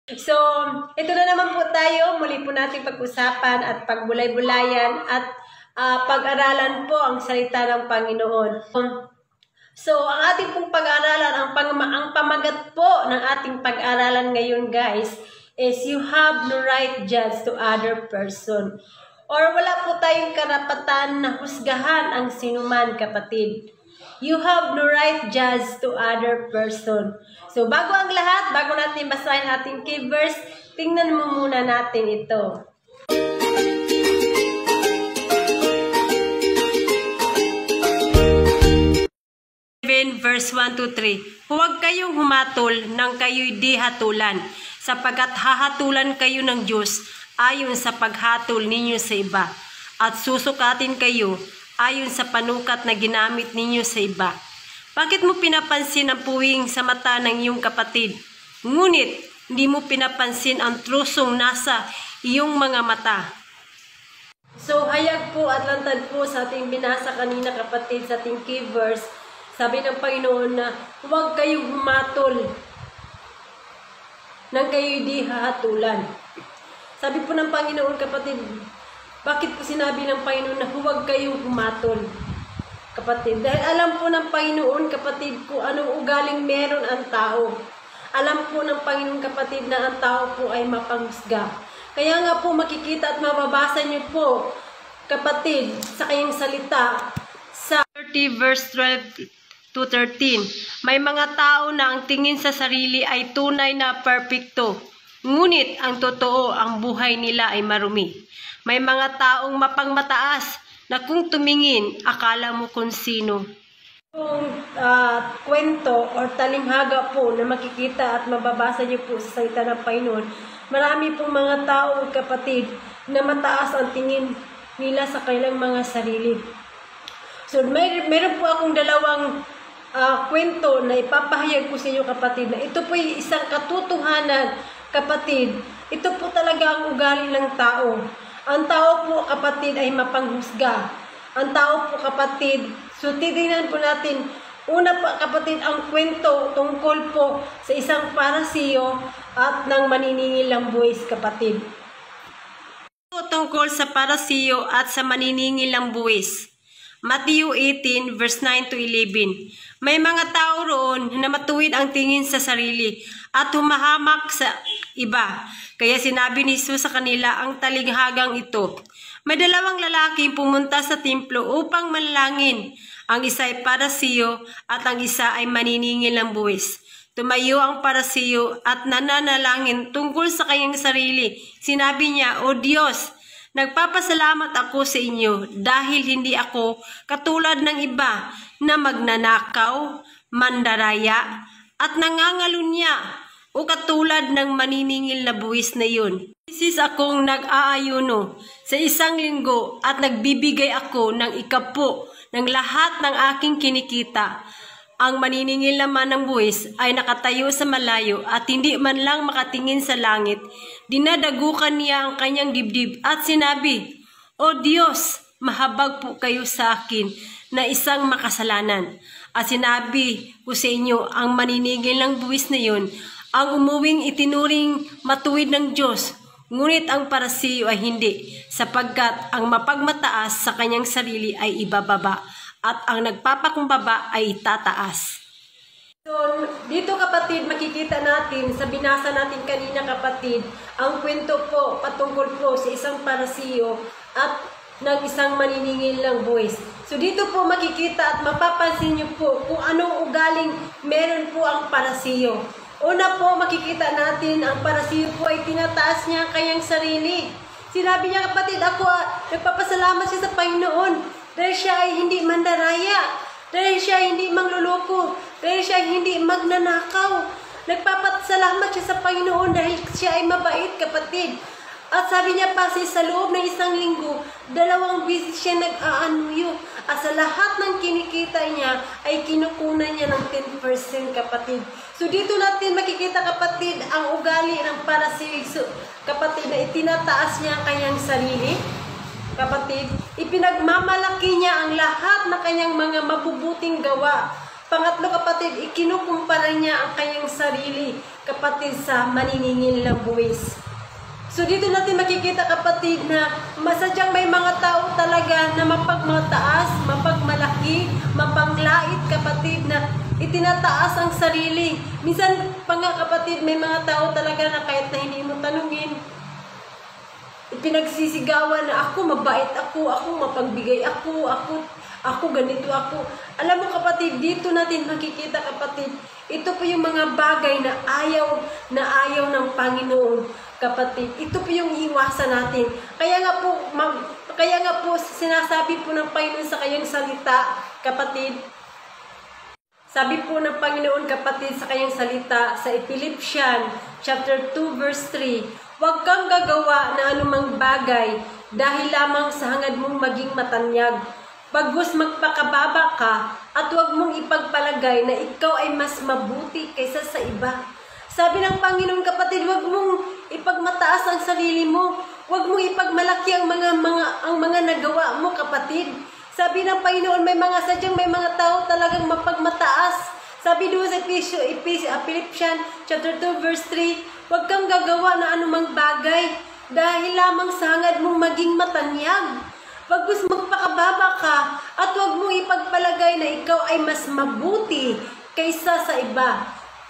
So, ito na naman po tayo. Muli po natin pag-usapan at pagbulay-bulayan at pag-aralan po ang salita ng Panginoon. So, ang ating pong pag-aralan, ang pamagat po ng ating pag-aralan ngayon guys, is you have no right judge to other person. Or wala po tayong karapatan na husgahan ang sinuman, kapatid. You have no right judge to other person. So, bago ang lahat, bago natin basahin ating key verse, tingnan mo muna natin ito. Verse 1 to 3. Huwag kayong humatol nang kayo'y di hatulan, sapagkat hahatulan kayo ng Diyos ayon sa paghatol ninyo sa iba, at susukatin kayo ayon sa panukat na ginamit ninyo sa iba. Bakit mo pinapansin ang puwing sa mata ng iyong kapatid, ngunit hindi mo pinapansin ang trusong nasa iyong mga mata? So, hayag po at lantad po sa ating binasa kanina, kapatid, sa ating key verse. Sabi ng Panginoon na huwag kayong humatol nang kayo'y di hahatulan. Sabi po ng Panginoon, kapatid, bakit po sinabi ng Panginoon na huwag kayong humatol, kapatid? Dahil alam po ng Panginoon, kapatid, kung anong ugaling meron ang tao. Alam po ng Panginoon, kapatid, na ang tao po ay mapanghusga. Kaya nga po makikita at mababasa niyo po, kapatid, sa kanyang salita, sa 30 verse 12 to 13. May mga tao na ang tingin sa sarili ay tunay na perpekto, ngunit ang totoo, ang buhay nila ay marumi. May mga taong mapangmataas na kung tumingin, akala mo kung sino. Yung kwento or talinghaga po na makikita at mababasa niyo po sa salita ng Panginoon, marami pong mga tao, kapatid, na mataas ang tingin nila sa kanilang mga sarili. So, meron po akong dalawang kwento na ipapahayag ko sa inyo, kapatid, na ito po ay isang katotohanan, kapatid. Ito po talaga ang ugali ng tao. Ang tao po, kapatid, ay mapanghusga. Ang tao po, kapatid, so titingnan po natin, una po, kapatid, ang kwento tungkol po sa isang parasiyo at ng maniningil buwis, kapatid. Tungkol sa parasiyo at sa maniningil buwis. Matthew 18 verse 9 to 11. May mga tao roon na matuwid ang tingin sa sarili at humahamak sa iba. Kaya sinabi ni Jesus sa kanila ang talinghagang ito. May dalawang lalaking pumunta sa templo upang manalangin. Ang isa ay parasiyo at ang isa ay maniningil ng buwis. Tumayo ang parasiyo at nananalangin tungkol sa kanyang sarili. Sinabi niya, "O Diyos, nagpapasalamat ako sa inyo dahil hindi ako katulad ng iba na magnanakaw, mandaraya, at nangangalunya o katulad ng maniningil na buwis na yun. Isis akong nag-aayuno sa isang linggo at nagbibigay ako ng ikapo ng lahat ng aking kinikita. Ang maniningil naman ng buwis ay nakatayo sa malayo at hindi man lang makatingin sa langit. Dinadagukan niya ang kanyang dibdib at sinabi, O Diyos, mahabag po kayo sa akin na isang makasalanan. At sinabi ko sa inyo, ang maniningil ng buwis na yun, ang umuwing itinuring matuwid ng Diyos, ngunit ang parasiyo ay hindi, sapagkat ang mapagmataas sa kanyang sarili ay ibababa, at ang nagpapakumbaba ay tataas." So, dito, kapatid, makikita natin sa binasa natin kanina, kapatid, ang kwento po patungkol po sa isang parasiyo at ng isang maniningil ng buwis. So, dito po makikita at mapapansin niyo po kung anong ugaling meron po ang parasiyo. Una po, makikita natin ang parasiyo po ay tinataas niya ang kanyang sarili. Sinabi niya, kapatid, ako nagpapasalamat siya sa Panginoon dahil siya ay hindi mandaraya, dahil siya ay hindi mangluloko, dahil siya ay hindi magnanakaw. Nagpapasalamat siya sa Panginoon dahil siya ay mabait, kapatid. At sabi niya pa, sa loob ng isang linggo, 2 beses siya nag-aanuyo. At sa lahat ng kinikita niya, ay kinukunan niya ng 10%, kapatid. So dito natin makikita, kapatid, ang ugali ng parasiyo, kapatid, na itinataas niya ang kanyang sarili. Kapatid, ipinagmamalaki niya ang lahat na kanyang mga mabubuting gawa. Pangatlo kapatid, ikinukumpara niya ang kanyang sarili kapatid sa maniningil ng buwis. So dito natin makikita kapatid na masadyang may mga tao talaga na mapagmataas, mapagmalaki, mapanglait kapatid na itinataas ang sarili. Minsan pa nga kapatid, may mga tao talaga na kahit na hindi mo tanungin, ipinagsisigawan na ako mabait ako mapagbigay ako ganito ako. Alam mo kapatid, dito natin makikita kapatid, ito po yung mga bagay na ayaw ng Panginoon. Kapatid, ito po yung iwasan natin. Kaya nga po sinasabi po ng Panginoon sa kanyang salita, kapatid. Sabi po ng Panginoon kapatid sa kanyang salita sa Philippians chapter 2 verse 3, huwag kang gagawa na anumang bagay dahil lamang sa hangad mong maging matanyag. Bagkus magpakababa ka at huwag mong ipagpalagay na ikaw ay mas mabuti kaysa sa iba. Sabi ng Panginoon kapatid, huwag mong ipagmataas ang sarili mo. Huwag mong ipagmalaki ang mga nagawa mo kapatid. Sabi ng Panginoon, may mga tao talagang mapagmataas. Sabi doon sa Philippians chapter 2 verse 3, huwag kang gagawa na anumang bagay dahil lamang sa hangad mong maging matanyag. Bagkus magpakababa ka at huwag mong ipagpalagay na ikaw ay mas mabuti kaysa sa iba.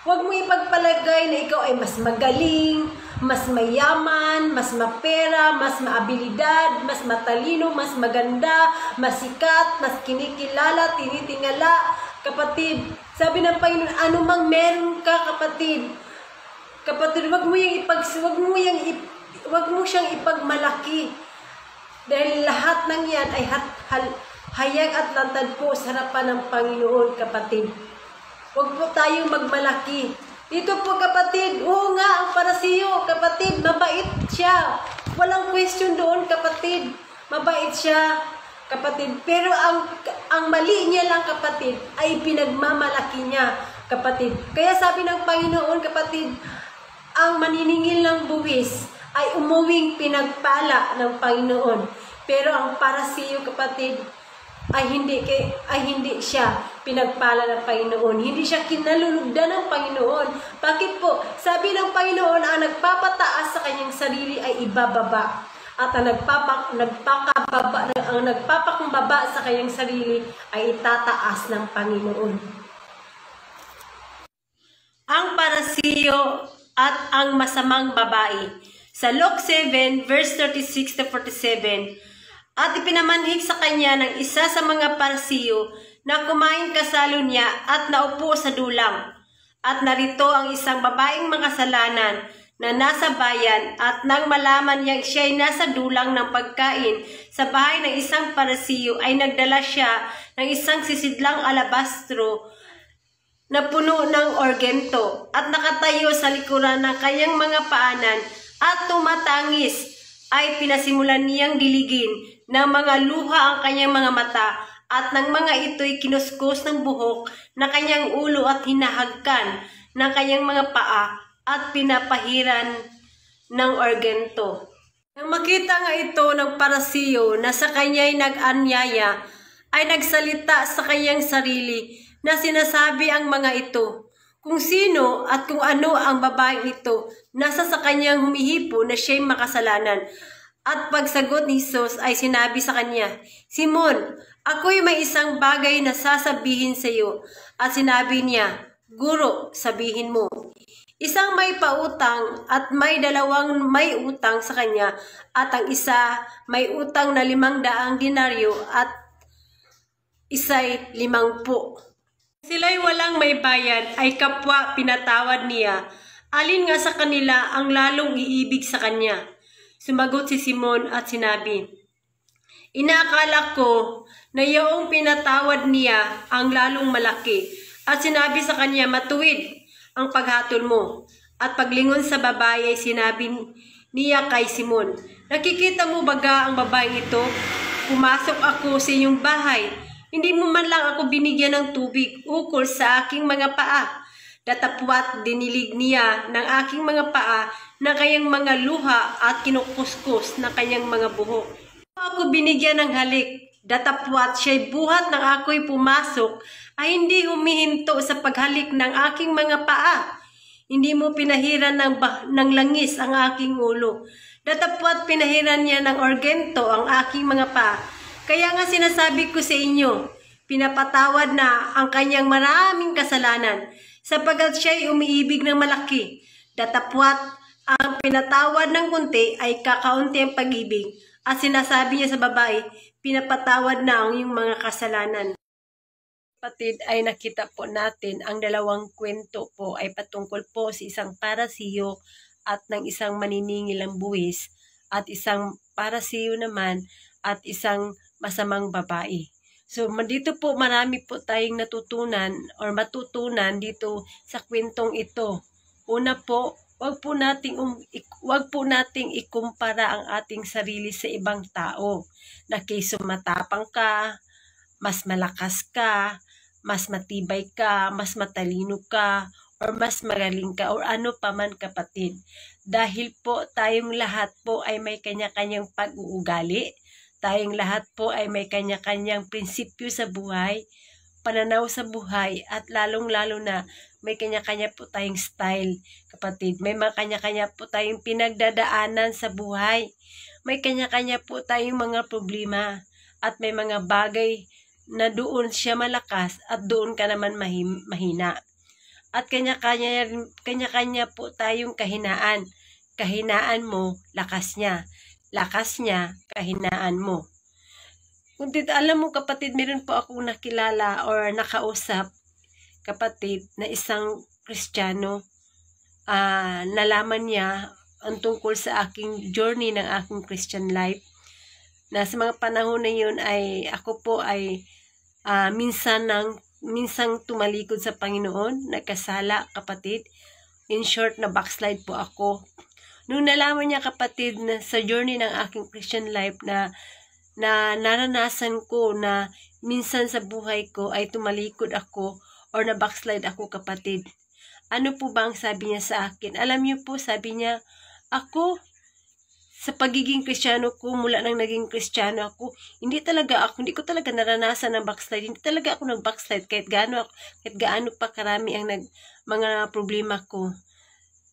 Huwag mo ipagpalagay na ikaw ay mas magaling, mas mayaman, mas mapera, mas maabilidad, mas matalino, mas maganda, mas sikat, mas kinikilala, tinitingala. Kapatid, sabi ng Panginoon, anumang meron ka kapatid. Kapatid, huwag mo siyang ipagmalaki. Dahil lahat ng yan ay hayag at lantad po sa harapan ng Panginoon kapatid. Huwag po tayong magmalaki. Dito po kapatid, oo nga, ang Parisiyo, kapatid, mabait siya. Walang question doon kapatid. Mabait siya, kapatid. Pero ang mali niya lang kapatid, ay pinagmamalaki niya, kapatid. Kaya sabi ng Panginoon kapatid, ang maniningil ng buwis ay umuwing pinagpala ng Panginoon. Pero ang Parisiyo kapatid, ay hindi siya pinagpala ng Panginoon. Hindi siya kinalulugdan ng Panginoon. Bakit po? Sabi ng Panginoon, ang nagpapataas sa kanyang sarili ay ibababa. At ang nagpapakumbaba sa kanyang sarili ay itataas ng Panginoon. Ang Parisiyo at ang masamang babae. Sa Luke 7 verse 36 to 47, at ipinamanhik sa kanya ng isa sa mga Parisiyo na kumain kasalo niya at naupo sa dulang. At narito ang isang babaeng makasalanan na nasa bayan, at nang malaman niyang siya ay nasa dulang ng pagkain sa bahay ng isang Parisiyo, ay nagdala siya ng isang sisidlang alabastro na puno ng orgento at nakatayo sa likuran ng kanyang mga paanan at tumatangis, ay pinasimulan niyang diligin ng mga luha ang kanyang mga mata, at ng mga ito'y kinuskus ng buhok na kanyang ulo at hinahagkan ng kanyang mga paa at pinapahiran ng orgento. Nang makita nga ito ng Parisiyo na sa kanya'y nag-anyaya, ay nagsalita sa kanyang sarili na sinasabi ang mga ito, kung sino at kung ano ang babaeng ito, nasa sa kanyang humihipo na siya'y makasalanan. At pagsagot ni Jesus ay sinabi sa kanya, Simon, ako'y may isang bagay na sasabihin sa iyo. At sinabi niya, Guro, sabihin mo. Isang may pautang at may dalawang may utang sa kanya, at ang isa may utang na 500 denaryo at isa'y 50. Sila'y walang may bayad ay kapwa pinatawad niya. Alin nga sa kanila ang lalong iibig sa kanya? Sumagot si Simon at sinabi, Inaakala ko na iyong pinatawad niya ang lalong malaki. At sinabi sa kanya, matuwid ang paghatol mo. At paglingon sa babae ay sinabi niya kay Simon, Nakikita mo baga ang babaeng ito? Pumasok ako sa iyong bahay. Hindi mo man lang ako binigyan ng tubig ukol sa aking mga paa. Datapwat dinilig niya ng aking mga paa na kanyang mga luha at kinukuskus na kanyang mga buhok. Ako binigyan ng halik, Datapwat siya'y buhat ng ako'y pumasok, ay hindi humihinto sa paghalik ng aking mga paa. Hindi mo pinahiran ng langis ang aking ulo. Datapwat pinahiran niya ng orgento ang aking mga paa. Kaya nga sinasabi ko sa inyo, pinapatawad na ang kanyang maraming kasalanan, sapagkat siya'y umiibig ng malaki. Datapwat ang pinatawad ng kunti ay kakaunti ang pag-ibig. At sinasabi niya sa babae, pinapatawad na ang iyong mga kasalanan. Kapatid, ay nakita po natin ang dalawang kwento po ay patungkol po sa isang parasiyo at ng isang maniningil ng buwis at isang parasiyo naman at isang masamang babae. So, dito po marami po tayong natutunan or matutunan dito sa kwentong ito. Una po, wag po nating ikumpara ang ating sarili sa ibang tao. Na kaysa matapang ka, mas malakas ka, mas matibay ka, mas matalino ka, or mas magaling ka, or ano pa man kapatid. Dahil po tayong lahat po ay may kanya-kanyang pag-uugali. Tayong lahat po ay may kanya-kanyang prinsipyo sa buhay, pananaw sa buhay, at lalong-lalo na may kanya-kanya po tayong style, kapatid. May mga kanya-kanya po tayong pinagdadaanan sa buhay. May kanya-kanya po tayong mga problema. At may mga bagay na doon siya malakas at doon ka naman mahina. At kanya-kanya po tayong kahinaan. Kahinaan mo, lakas niya. Lakas niya, kahinaan mo. Kung alam mo kapatid, meron po akong nakilala or nakausap, kapatid, na isang Kristiyano. Nalaman niya ang tungkol sa aking journey ng aking Christian life. Na sa mga panahon na yun ay ako po ay minsang tumalikod sa Panginoon, nagkasala kapatid. In short, na backslide po ako. Nung nalaman niya kapatid na sa journey ng aking Christian life na naranasan ko na minsan sa buhay ko ay tumalikod ako or na backslide ako kapatid. Ano po ba ang sabi niya sa akin? Alam niyo po, sabi niya, ako sa pagiging Kristiyano ko, mula nang naging Kristiyano ako, hindi ko talaga naranasan ng backslide. Hindi talaga ako nag-backslide kahit gaano pa karami ang mga problema ko.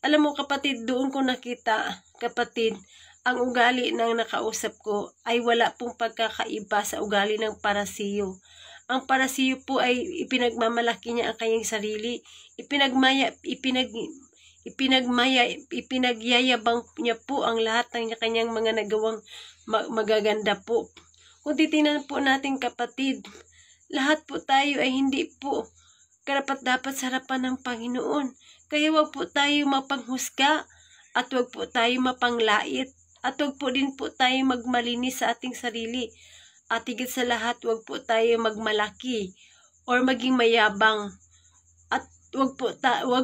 Alam mo kapatid, doon ko nakita, kapatid, ang ugali ng nakausap ko ay wala pong pagkakaiba sa ugali ng parasiyo. Ang parasiyo po ay ipinagmamalaki niya ang kanyang sarili, ipinagyayabang niya po ang lahat ng kanyang mga nagawang magaganda po. Kung titingnan po natin kapatid, lahat po tayo ay hindi po karapat-dapat sa harapan ng Panginoon. Kaya wag po tayo mapanghusga at wag po tayo mapanglait at wag po din po tayo magmalinis sa ating sarili. At higit sa lahat, wag po tayo magmalaki or maging mayabang. At wag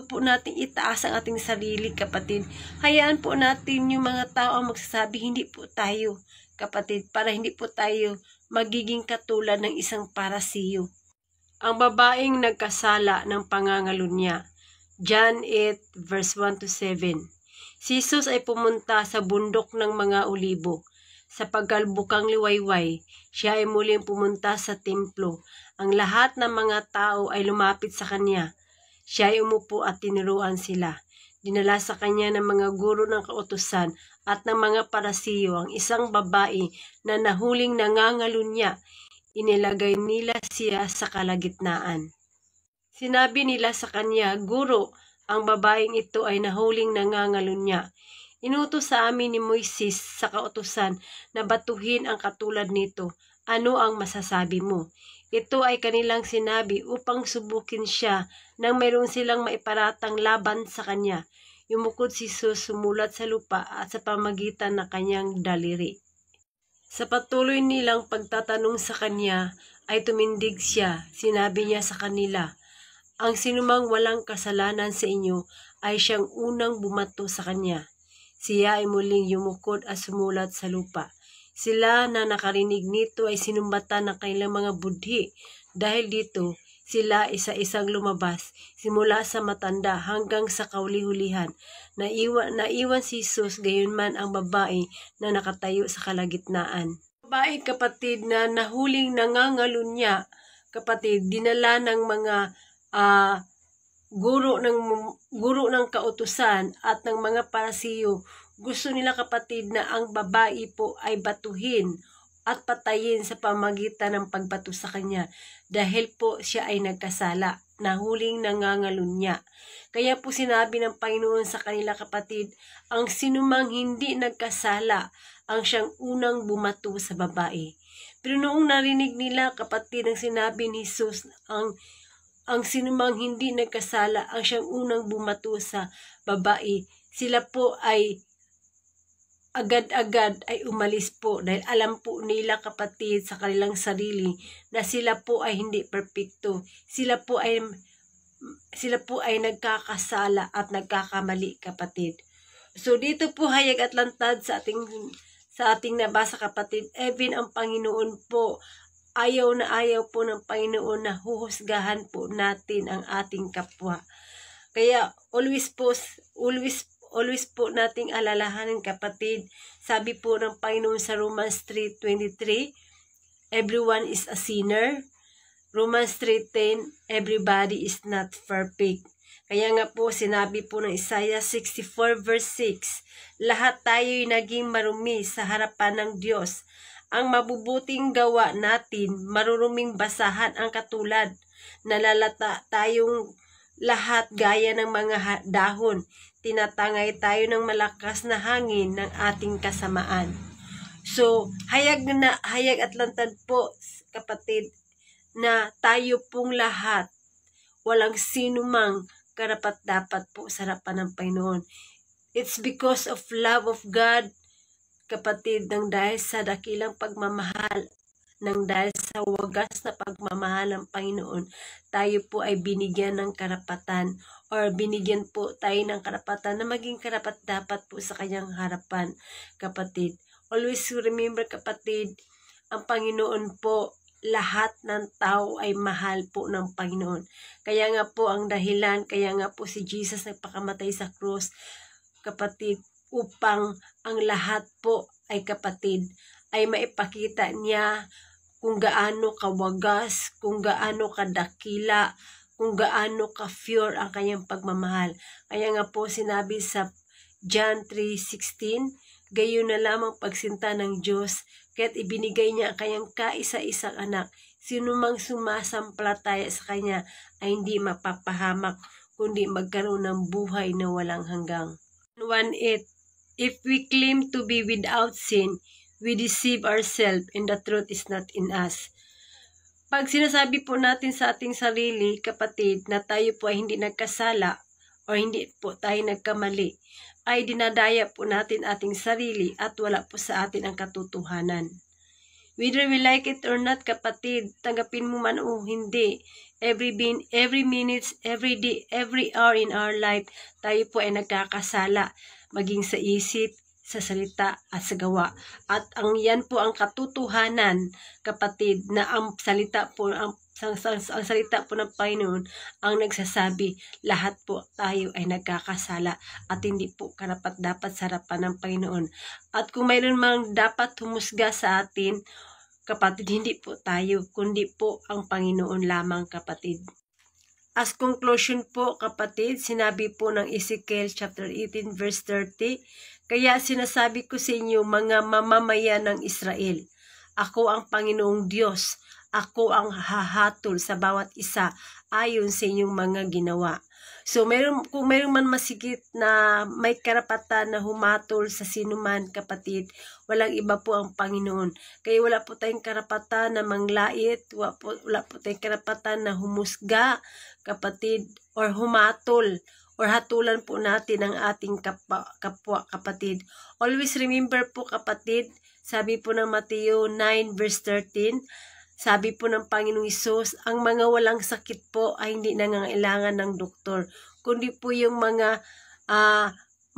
po natin itaas ang ating sarili, kapatid. Hayaan po natin yung mga tao ang magsasabi, hindi po tayo, kapatid, para hindi po tayo magiging katulad ng isang parasiyo. Ang babaeng nagkasala ng pangangalunya. John 8 verse 1-7. Si Jesus ay pumunta sa bundok ng mga olibo. Sa pagkalbukang liwayway, siya ay muling pumunta sa templo. Ang lahat ng mga tao ay lumapit sa kanya. Siya ay umupo at tinuruan sila. Dinala sa kanya ng mga guro ng kautusan at ng mga parasiyo ang isang babae na nahuling nangangalunya. Inilagay nila siya sa kalagitnaan. Sinabi nila sa kanya, Guro, ang babaeng ito ay nahuling nangangalunya. Inutos sa amin ni Moises sa kautusan na batuhin ang katulad nito. Ano ang masasabi mo? Ito ay kanilang sinabi upang subukin siya nang mayroon silang maiparatang laban sa kanya. Yumukod si Jesus, sumulat sa lupa at sa pamagitan ng kanyang daliri. Sa patuloy nilang pagtatanong sa kanya ay tumindig siya. Sinabi niya sa kanila, ang sinumang walang kasalanan sa inyo ay siyang unang bumato sa kanya. Siya ay muling yumukod at sumulat sa lupa. Sila na nakarinig nito ay sinumbatan ng kanilang mga budhi. Dahil dito, sila isa-isang lumabas, simula sa matanda hanggang sa kauli-hulihan. Naiwan si Jesus, gayunman ang babae na nakatayo sa kalagitnaan. Babae kapatid na nahuling nangangalunya, kapatid, dinala ng mga guro ng kautusan at ng mga parasiyo. Gusto nila kapatid na ang babae po ay batuhin at patayin sa pamagitan ng pagbato sa kanya dahil po siya ay nagkasala, nahuling nangangalunya. Kaya po sinabi ng Panginoon sa kanila kapatid, ang sinumang hindi nagkasala ang siyang unang bumato sa babae. Pero noong narinig nila kapatid ang sinabi ni Jesus, ang sinumang hindi nagkasala ang siyang unang bumato sa babae, sila po ay agad-agad ay umalis po dahil alam po nila kapatid sa kanilang sarili na sila po ay hindi perpekto. Sila po ay nagkakasala at nagkakamali kapatid. So dito po hayag at lantad sa ating nabasa kapatid, even ang Panginoon po, ayaw po ng Panginoon na huhusgahan po natin ang ating kapwa. Kaya always po nating alalahanin kapatid. Sabi po ng Panginoon sa Romans 3:23, everyone is a sinner. Romans 3:10, everybody is not perfect. Kaya nga po sinabi po ng Isaiah 64 verse 6, lahat tayo'y naging marumi sa harapan ng Diyos. Ang mabubuting gawa natin, maruruming basahan ang katulad. Nalalata tayong lahat gaya ng mga dahon. Tinatangay tayo ng malakas na hangin ng ating kasamaan. So, hayag at lantad po kapatid na tayo pong lahat, walang sinumang karapat-dapat po sa harapan ng Panginoon. It's because of love of God, kapatid, nang dahil sa dakilang pagmamahal, nang dahil sa wagas na pagmamahal ng Panginoon, tayo po ay binigyan ng karapatan or binigyan po tayo ng karapatan na maging karapat-dapat po sa kanyang harapan, kapatid. Always remember kapatid, ang Panginoon po, lahat ng tao ay mahal po ng Panginoon. Kaya nga po ang dahilan, kaya nga po si Jesus nagpakamatay sa krus, kapatid, upang ang lahat po ay kapatid, ay maipakita niya kung gaano kawagas, kung gaano kadakila, kung gaano ka-pure ang kanyang pagmamahal. Kaya nga po sinabi sa John 3:16, gayon na lamang pagsinta ng Diyos, kaya't ibinigay niya ang kanyang kaisa-isang anak. Sino mang sumasampalataya sa kanya ay hindi mapapahamak, kundi magkaroon ng buhay na walang hanggang. 1:8, if we claim to be without sin, we deceive ourselves and the truth is not in us. Pag sinasabi po natin sa ating sarili, kapatid, na tayo po ay hindi nagkasala o hindi po tayo nagkamali, ay dinadaya po natin ating sarili at wala po sa atin ang katotohanan. Whether we like it or not, kapatid, tanggapin mo man o hindi, every minute, every day, every hour in our life, tayo po ay nagkakasala, maging sa isip, sa salita at sa gawa. At yan po ang katotohanan, kapatid, na ang salita po ng Panginoon ang nagsasabi, lahat po tayo ay nagkakasala at hindi po karapat-dapat sa harapan ng Panginoon. At kung mayroon mang dapat humusga sa atin, kapatid, hindi po tayo, kundi po ang Panginoon lamang, kapatid. As conclusion po, kapatid, sinabi po ng Ezekiel chapter 18 verse 30, kaya sinasabi ko sa inyo mga mamamayan ng Israel, ako ang Panginoong Diyos, ako ang hahatol sa bawat isa ayon sa inyong mga ginawa. So, kung mayroon man masigit na may karapatan na humatol sa sinuman, kapatid, walang iba po ang Panginoon. Kaya wala po tayong karapatan na manglait, wala po tayong karapatan na humusga, kapatid, or humatol, or hatulan po natin ang ating kapwa, kapatid. Always remember po, kapatid, sabi po ng Mateo 9 verse 13, sabi po ng Panginoong Hesus, ang mga walang sakit po ay hindi nangangailangan ng doktor, kundi po yung mga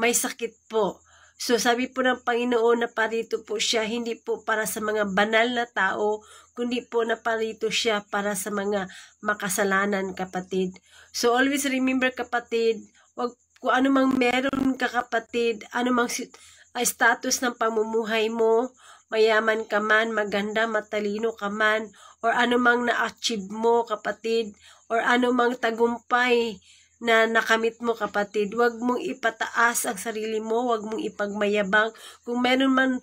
may sakit po. So sabi po ng Panginoon na parito po siya, hindi po para sa mga banal na tao, kundi po na parito siya para sa mga makasalanan, kapatid. So always remember, kapatid, kung anumang meron ka, kapatid, anumang status ng pamumuhay mo, mayaman ka man, maganda, matalino ka man, or anumang na-achieve mo, kapatid, or anumang tagumpay na nakamit mo, kapatid, huwag mong ipataas ang sarili mo, huwag mong ipagmayabang. Kung mayroon man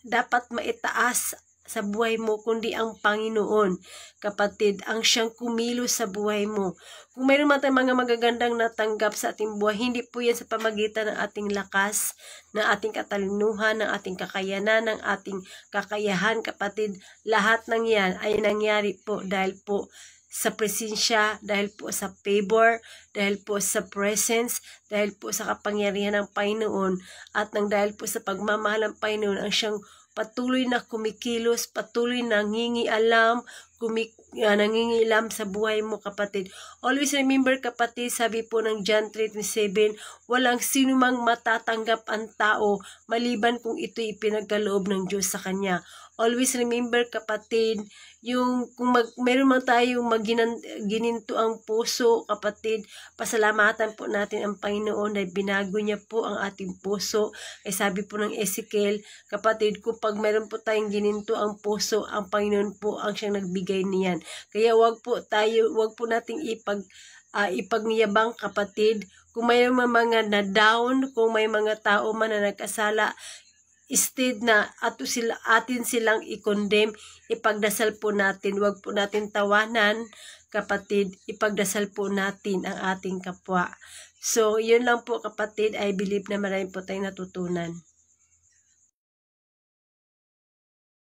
dapat maitaas sa buhay mo, kundi ang Panginoon, kapatid, ang siyang kumilos sa buhay mo. Kung mayroon man tayong mga magagandang natanggap sa ating buhay, hindi po yan sa pamagitan ng ating lakas, ng ating katalinuhan, ng ating kakayanan, ng ating kakayahan, kapatid. Lahat ng yan ay nangyari po dahil po sa presensya, dahil po sa favor, dahil po sa presence, dahil po sa kapangyarihan ng Panginoon, at dahil po sa pagmamahal ng Panginoon, ang siyang patuloy na kumikilos, patuloy na nangingialam sa buhay mo, kapatid. Always remember, kapatid, sabi po ng John 3:27, walang sino mang matatanggap ang tao maliban kung ito'y ipinagkaloob ng Diyos sa kanya. Always remember, kapatid, kung meron man tayong gininto ang puso, kapatid, pasalamatan po natin ang Panginoon dahil binago niya po ang ating puso. Ay sabi po ng Ezekiel, kapatid, kung pag meron po tayong gininto ang puso, ang Panginoon po ang siyang nagbigay niyan. Kaya wag po nating ipagyabang, kapatid. Kung may mga na-down, kung may mga tao man na nagkasala, instead na atin silang i-condemn, ipagdasal po natin. Huwag po natin tawanan, kapatid. Ipagdasal po natin ang ating kapwa. So, yun lang po, kapatid. I believe na marami po tayong natutunan.